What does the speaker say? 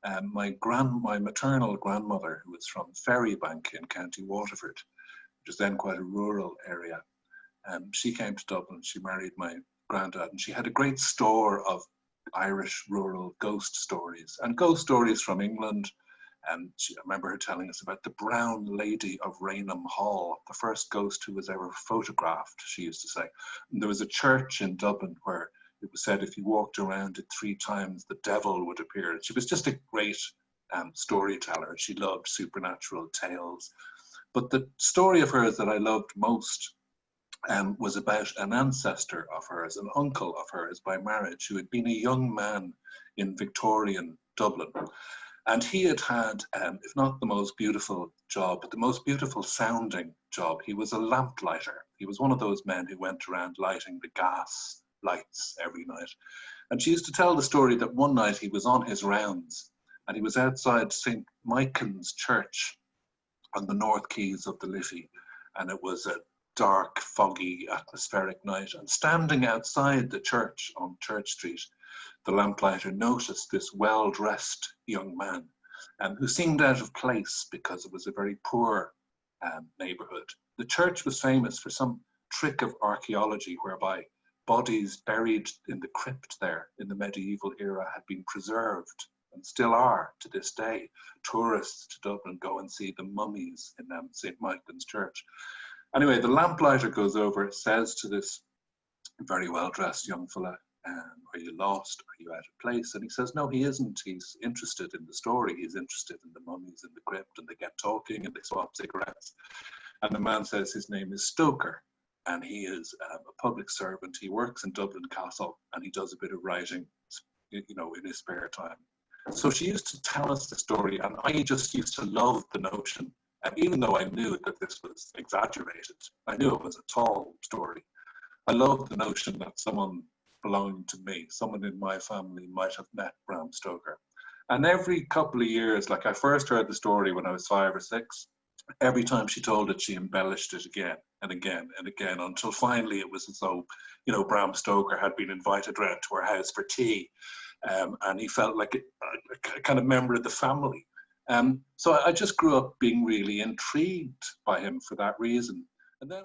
My maternal grandmother, who was from Ferrybank in County Waterford, which is then quite a rural area, she came to Dublin. She married my granddad, and she had a great store of Irish rural ghost stories and ghost stories from England. And I remember her telling us about the Brown Lady of Rainham Hall, the first ghost who was ever photographed, she used to say. And there was a church in Dublin where it was said if you walked around it 3 times, the devil would appear. And she was just a great storyteller. She loved supernatural tales. But the story of hers that I loved most was about an ancestor of hers, an uncle of hers by marriage, who had been a young man in Victorian Dublin. And he had had, if not the most beautiful job, but the most beautiful sounding job. He was a lamplighter. He was one of those men who went around lighting the gas lights every night. And she used to tell the story that one night he was on his rounds and he was outside St. Michan's Church on the North Quays of the Liffey. And it was a dark, foggy, atmospheric night. And standing outside the church on Church Street, the lamplighter noticed this well-dressed young man who seemed out of place because it was a very poor neighborhood. The church was famous for some trick of archaeology whereby bodies buried in the crypt there in the medieval era had been preserved and still are to this day. Tourists to Dublin go and see the mummies in St. Michael's Church. Anyway, the lamplighter goes over, says to this very well-dressed young fella, are you lost? Are you out of place? And he says, no, he isn't. He's interested in the story. He's interested in the mummies in the crypt, and they get talking and they swap cigarettes. And the man says his name is Stoker, and he is a public servant. He works in Dublin Castle, and he does a bit of writing, in his spare time. So she used to tell us the story, and I just used to love the notion. And even though I knew that this was exaggerated, I knew it was a tall story. I loved the notion that someone belonging to me, someone in my family might have met Bram Stoker. And every couple of years, like I first heard the story when I was 5 or 6, every time she told it, she embellished it again and again and again, until finally it was as though, Bram Stoker had been invited round to her house for tea, and he felt like a kind of member of the family. So I just grew up being really intrigued by him for that reason. And then